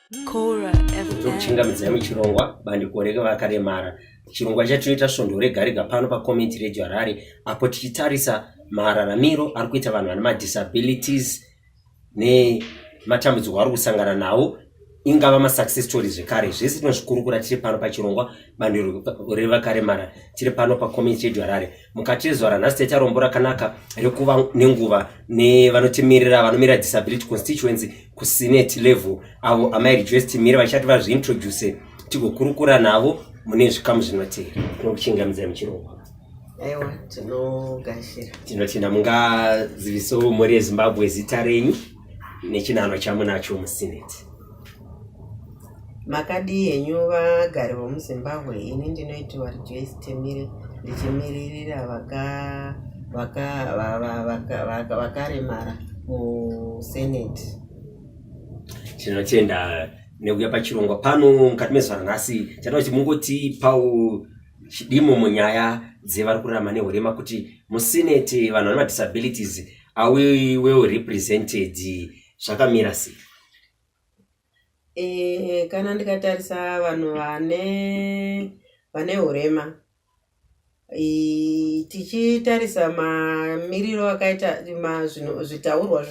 Cora Kuchingamidza muchirongwa bandiko revakaremara. Chirongwa chatinoita svondo rega rega pano paCommunity Radio Harare, apo tichitarisa mahararamiro ari kuita vanhu vane madisabilities nematambudziko ari kusangana nawo, ingava masuccess stories zvekare. Zvese tinozvikurukura tiri pano pachirongwa bandiko revakaremara, tiri pano paCommunity Radio Harare. Mukati rezuva ranhasi taita rombo rakanaka rekuva nenguva nevanotimirira vanomira disability constituency kusenate level, avo amai request timire vachati vazviintroduce tigokurukura navo mune zvikamu zvinotevera. Tinokuchingamidza muchirongwa. Aiwa, tinogashira. Tinotenda mungazivisawo mhuri yeZimbabwe zita renyu nechinhanho chamunacho musenate. Makadi henyu vagari vomuZimbabwe, ini ndinoitiwa Rejoice Temire, ndichimiririra vakaremara musenate. Tinotenda nekuya pachirongwa pano mukati mezuva ranhasi tinoda kuti mungotipawo chidimo munyaya dzevari kurarama nehurema, kuti musenate vanhu vane madisabilities awe well represented, zvakamira sei? Kana ndikatarisa vanhu vane hurema, tichitarisa mamiriro akaita zvitaurwa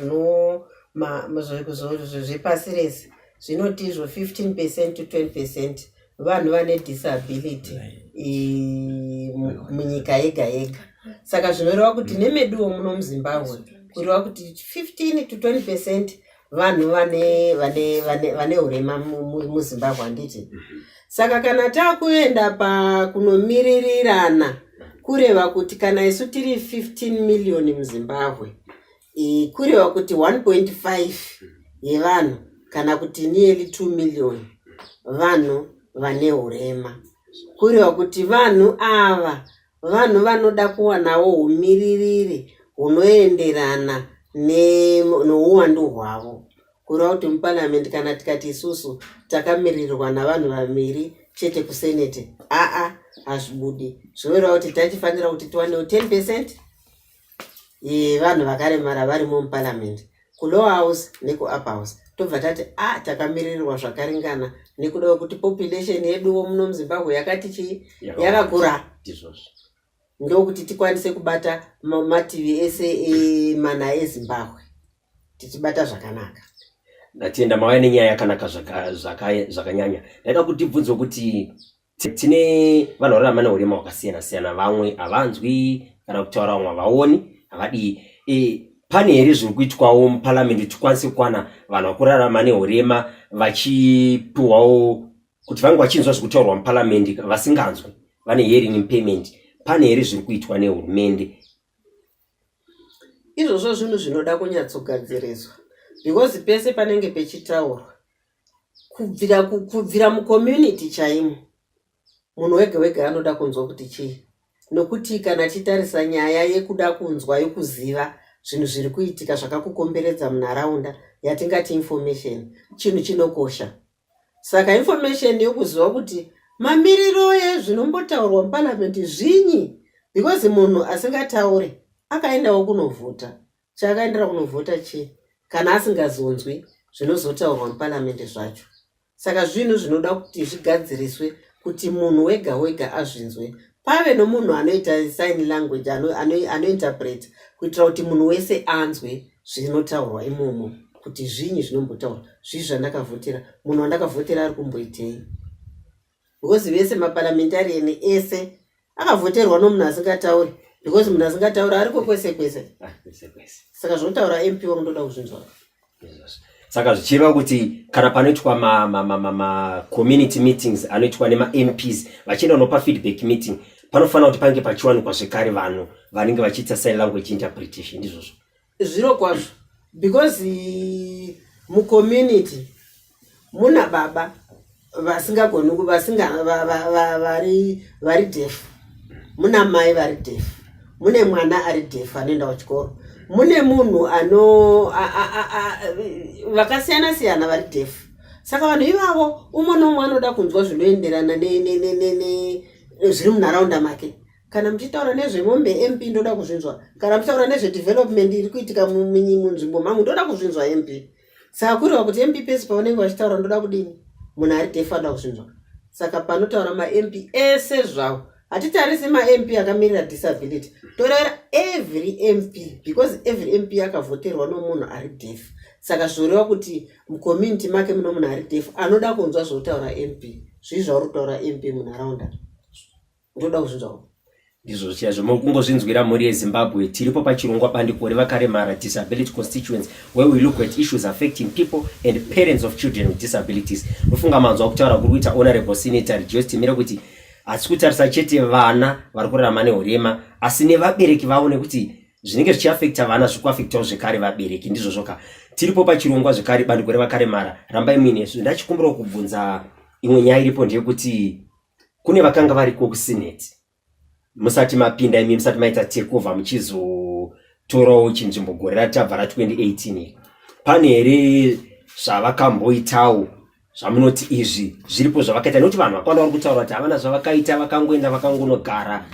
zvepasi rese zvinoti izvo 15% to 20% vanhu vane disability munyika yega yega. Saka zvinoreva kuti nemeduwo muno muZimbabwe kureva kuti 15 to 20% vanhu vane hurema muZimbabwe handiti. Saka kana takuenda pakunomirirana kureva kuti kana isu tiri 15 million muZimbabwe, kureva kuti 1.5 yevanhu kana kuti nearly 2 million vanhu vane hurema, kureva kuti vanhu ava vanhu vanoda kuwanawo umiririri hunoenderana nouwandu hwavo. Kureva kuti muparliament kana tikati isusu takamirirwa navanhu vaviri chete kusenate, hazvibudi. Zvoreva kuti tachifanira kuti tiwanewo 10% yevanhu vakaremara varimo muparliament, kulower house nekuupper house. Tobva tati takamirirwa zvakaringana nekuda kuti population yeduwo muno muZimbabwe yakati yakakura, ndokuti tikwanise kubata mativi ese mana eZimbabwe tichibata zvakanaka. Ndatenda mauya nenyaya yakanaka zvakanyanya. Ndaida kuti tibvunze kuti tine vanhu vararama nehurema hwakasiyana siyana, vamwe havanzwi kana kutaura, vamwe havaoni, havadi. Pane here zviri kuitwawo muparliament tikwanise kuwana vanhu vakurarama nehurema vachipiwawo kuti vange vachinzwa zviri kutaurwa muparliament vasinganzwi, vane hearing impairment? Pane here zviri kuitwa nehurumende? Izvozvo zvinhu zvinoda kunyatsogadziriswa, because pese panenge pechitaurwa kubvira mucommunity chaimo, munhu wega wega anoda kunzwa kuti chii. Nokuti kana titarisa nyaya yekuda kunzwa, yokuziva zvinhu zviri kuitika zvakakukomberedza munharaunda, yatingati information, chinhu chinokosha. Saka information yokuziva kuti mamiriro ezvinombotaurwa muparliament zvinyi, because munhu asingatauri akaendawo kunovhota, chakaendera kunovhota chii kana asingazonzwi zvinozotaurwa muparliament zvacho. Saka zvinhu zvinoda kuti zvigadziriswe kuti munhu wega wega azvinzwe, pave nomunhu anoita sign language anointerpret, kuitira kuti munhu wese anzwe zvinotaurwa imomo, kuti zvinyi zvinombotaurwa, zvii zvandakavhotera, munhu wandakavhotera ari kumboitei. Because vese maparliamentarian ese akavhoterwa nomunhu asingatauri, because munhu asingatauri ariko kwese kwese. Saka zvotaura MP wangunoda kuzvinzwa. Saka zvichireva kuti kana panoitwa community meetings anoitwa nema-MPs vachienda nopa feedback meeting, panofanira kuti pange pachiwanikwa zvekare vanhu vanenge vachiita sign language interpretation, ndizvozvo? Zviro kwazvo, because mucommunity muna baba vasingagoni vari deaf, muna mai vari deaf, mune mwana ari deaf anoenda kuchikoro, mune munhu vakasiyana siyana vari deaf. Saka vanhu ivavo umwe nomwe anoda kunzwa zvinoenderana zviri munharaunda make. Kana muchitaura nezvemombe MP ndoda kuzvinzwa, kana muchitaura nezvedevelopment iri kuitika munzvimbo mangu ndoda kuzvinzwa MP. saka kuriwa kuti MPs paunenge vachitaura ndoda kudini munhu ari defu anoda kuzvinzwa. Saka panotaura ma-MP ese zvawo hatitarisi ma-MP akamirira disability, totaura every MP because every MP akavhoterwa nomunhu ari defu. Saka zvoreva kuti mucommunity make muno munhu ari defu anoda kunzwa zvotaura MP. Zvii zvauri kutaura MP munharaunda ndoda kuzvinzwawo. Ndizvo chazvo mukungozvinzwira mhuri yeZimbabwe. Tiripo pachirongwa bandiko revakaremara disability constituents where we look at issues affecting people and parents of children with disabilities. Ufunga manzwa kutaura kuri kuita honorable senator Joyce Timira kuti asi kutarisa chete vana vari kurarama nehurema asi nevabereki vavo nekuti zvinenge zvichiafekta vana zvikuafektawo zvekare vabereki. Ndizvo zvoka tiripo pachirongwa zvekare bandiko revakaremara. Rambai muine izvo. Ndachikumbirawo kubvunza imwe nyaya iripo ndeyekuti kune vakanga variko kusenate musati mapinda imi musati maita takeover muchizotorawo chinzvimbo gore ratabva ra2018 pane here zvavakamboitawo zvamunoti izvi zviripo zvavakaita nekuti vanhu vakawanda vari kutaura kuti havana zvavakaita vakangoenda vakangonogara.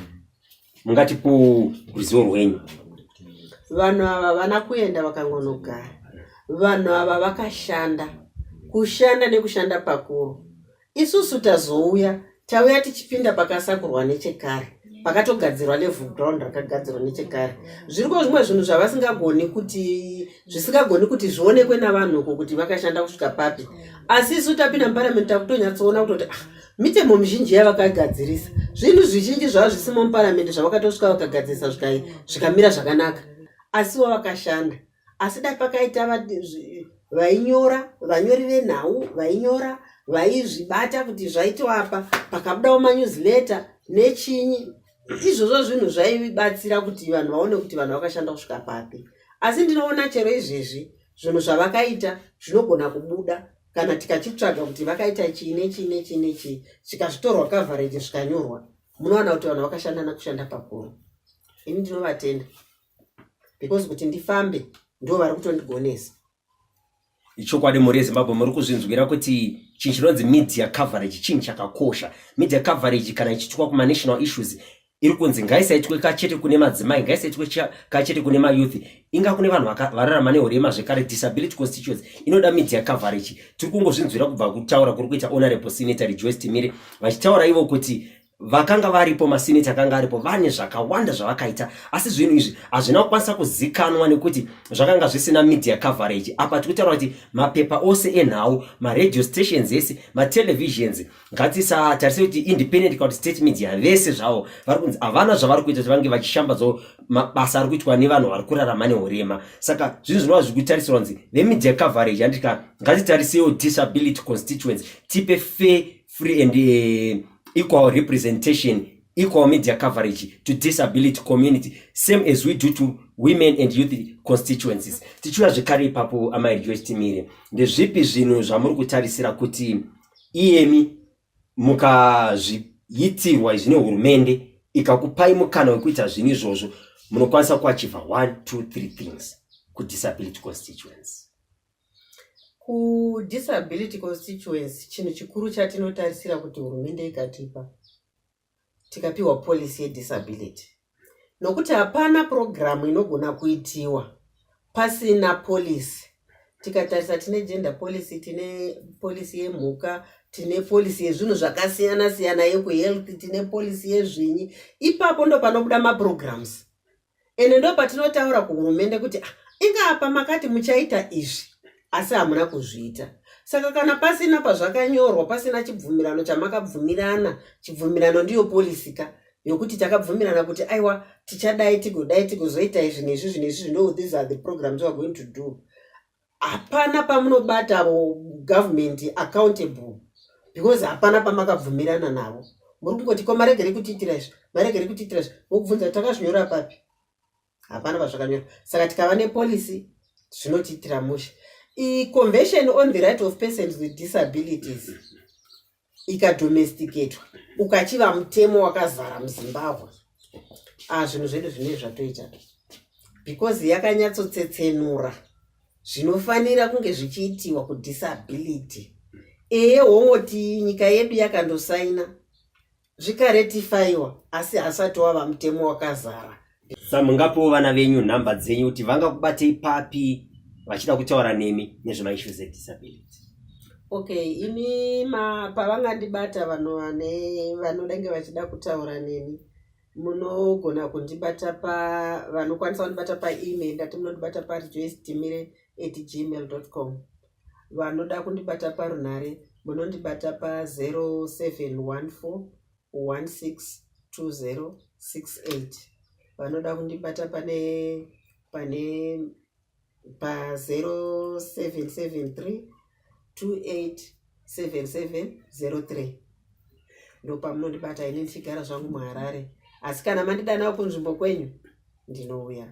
Mungatipo ruzivo rwenyu. Vanhu ava vana kuenda vakangonogara. Vanhu ava vakashanda kushanda nekushanda pakuru. Isusu tazouya tauya tichipinda pakasakurwa nechekare pakatogadzirwa level ground rakagadzirwa nechekare. Zviriko zvimwe zvinhu zvavasingagoni kuti zvisingagoni kuti zvionekwe navanhu kuti vakashanda kusvika papi. Asi isu tapinda muparliament takutonyatsoona kuti mitemo mizhinji yavakagadzirisa zvinhu zvizhinji zvavo zvisimo muparliament zvavakatosvika vakagadzirisa zvikamira zvakanaka. Asiwo vakashanda. Asi dai pakaita vainyora vanyori venhau vainyora vaizvibata kuti zvaitwa apa pakabudawo manewsletter nechinyi izvozvo zvinhu zvaibatsira kuti vanhu vaone kuti vanhu vakashanda kusvika papi. Asi ndinoona chero izvezvi zvinhu zvavakaita zvinogona kubuda kana tikachitsvaga kuti vakaita chii chikazvitorwa coverage zvikanyorwa munowana kuti vanhu vakashanda nakushanda pakuru. Ini ndinovatenda because kuti ndifambe ndo vari kutondigonesa. Ichokwadi mhuri yeZimbabwe muri kuzvinzwira kuti chinhu chinonzi media coverage chinhu chakakosha. Media coverage kana ichiitwa kuma national issues iri kunzi ngaisaitwe kachete kune madzimai, ngaisaitwe kachete kune mayouth, inga kune vanhu vararama nehurema zvekare disability constituents inoda media coverage. Tiri kungozvinzwira kubva kutaura kuri kuita honorable senator Joyce Timire vachitaura ivo kuti vakanga varipo maseneta akanga aripo vane zvakawanda zvavakaita asi zvinhu izvi hazvina kukwanisa kuzikanwa nekuti zvakanga zvisina media coverage. Apa tikutaura kuti mapepa ose enhau, maradio stations ese, matelevisions ngatisatarise kuti independent kana state media vese zvavo vari kunzi havana zvavari kuita kuti vange vachishambadzawo mabasa ari kuitwa nevanhu vari kurarama nehurema. Saka zvinhu zvinova zviri kutarisirwa kunzi vemedia coverage handika ngatitarisewo disability constituents tipe fair, free and equal representation, equal media coverage to disability community, same as we do to women and youth constituencies. Tichiwa zvekare ipapo amai Joyce Timire, ndezvipi zvinhu zvamuri kutarisira kuti iyemi mukazviitirwa zvine hurumende ikakupai mukana wekuita zvinhu izvozvo munokwanisa kuachiva 1, 2, 3 things ku disability constituents? Ku disability constituents chinhu chikuru chatinotarisira kuti hurumende ikatipa tikapiwa policy yedisability, nokuti hapana program inogona kuitiwa pasina policy. Tikatarisa tine gender policy, tine policy yemhuka, tine policy yezvinhu zvakasiyana siyana yekuhealth, tine policy yezvinyi. Ipapo ndo panobuda maprograms ende ndo patinotaura kuhurumende kuti inga apa makati muchaita izvi asi hamuna kuzviita. Saka kana pasina pazvakanyorwa, pasina chibvumirano chamakabvumirana, chibvumirano ndiyo polisika yokuti takabvumirana kuti aiwa tichadai tigozoita izvi nezvi, no, these are the programs we are going to do. Hapana pamunobata government accountable because hapana pamakabvumirana navo. Muri kungoti ko maregere kutiitira izvi, mukubvunza takazvinyora papi? Hapana pazvakanyorwa. Saka tikava nepolicy zvinotiitira musha. Convention on the Right of Persons with Disabilities ikadomesticatwa ukachiva mutemo wakazara muZimbabwe, zvinhu zvedu zvine zvatoita because yakanyatsotsetsenura zvinofanira kunge zvichiitiwa kudisability. Hongoti nyika yedu yakandosaina zvikaretifaiwa asi hasati wava mutemo wakazara. Samungapo vana venyu nhamba dzenyu kuti vangakubatei papi vachida kutaura nemi nezvemaissues edisability. Okay, ini pavangandibata vanhu vanodenge vachida kutaura neni, munogona kundibata vanokwanisa kundibata paemail ndati munondibata parejoicetimire@gmail.com. vanoda kundibata parunhare munondibata pa0714 162068. vanoda kundibata pane pa0773 287703. ndo pamunondibata. ini ndichigara zvangu muHarare, asi kana mandidanawo kunzvimbo kwenyu ndinouya.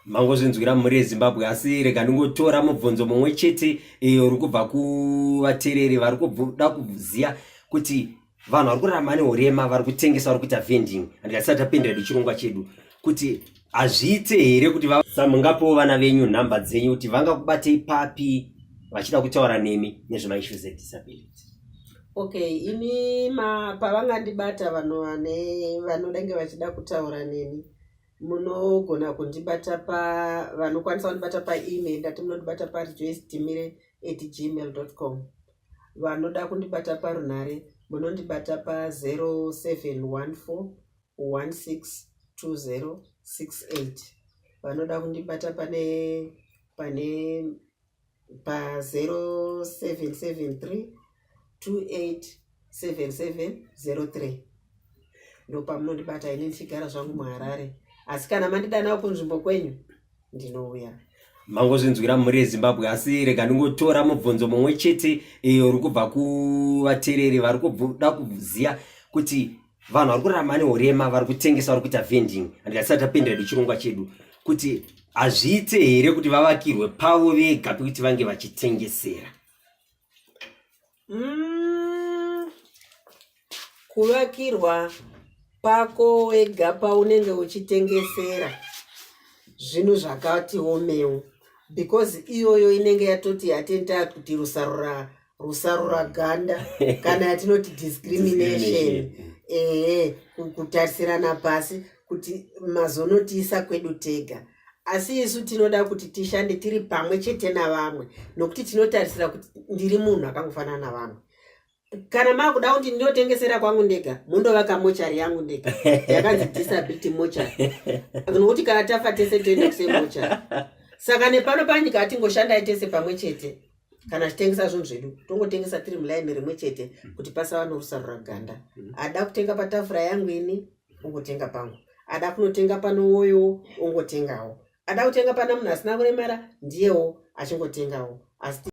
Mangozvinzwira muri Zimbabwe, asi rega ndingotora mubvunzo mumwe chete uri kubva kuvateereri vari kuda kuziya kuti vanhu vari kurarama neurema vari kutengesa, vari kuita vending, handisati tapindira chirongwa chedu kuti hazviite here kuti mungapewo vana venyu nhamba dzenyu kuti vangakubatei papi vachida kutaura nemi nezvemaissues edisability. Okay, ini pavangandibata vanhu vanodenge vachida kutaura neni, munogona kundibata vanokwanisa kundibata paemail ndati munondibata parejoicetimire@gmail.com. vanoda kundibata parunhare munondibata pa0714 162068. vanoda kundibata pane pa0773 287703. ndo pamunondibata. ini ndichigara zvangu muHarare, asi kana mandidanawo kunzvimbo kwenyu ndinouya. Mangozvinzwira muri Zimbabwe, asi rega ndingotora mubvunzo mumwe chete uri kubva kuvateereri vari kuda kuziya kuti vanhu vari kurarama neurema vari kutengesa, vari kuita vending, handisati tapindira chirongwa chedu kuti hazviite here kuti vavakirwe pavo vega pekuti vange vachitengesera. Kuvakirwa pako wega paunenge uchitengesera zvinhu zvakati omewo, because iyoyo inenge yatoti yatenda kuti rusarura ganda kana yatinoti discrimination. Kutarisirana pasi kuti mazonotiisa kwedu tega, asi isu tinoda kuti tishande tiri pamwe chete navamwe, nokuti tinotarisira kuti ndiri munhu akangofanana navamwe. kana makuda kuti ndinotengesera kwangu ndega, mundovaka mochari yangu ndega yakanzi disability mochari, nokuti kana tafa tese toenda kusemochari. Saka nepano panyika atingoshandai tese pamwe chete. Kana titengesa zvinhu zvedu tongotengesa tiri mulaini rimwe chete kuti pasava norusarura ganda. Ada kutenga patafura yangu ini ungotenga pangu, ada kunotenga pano woyo ungotengawo, ada kutenga pana munhu asina kuremara ndiyewo achingotengawo. Asi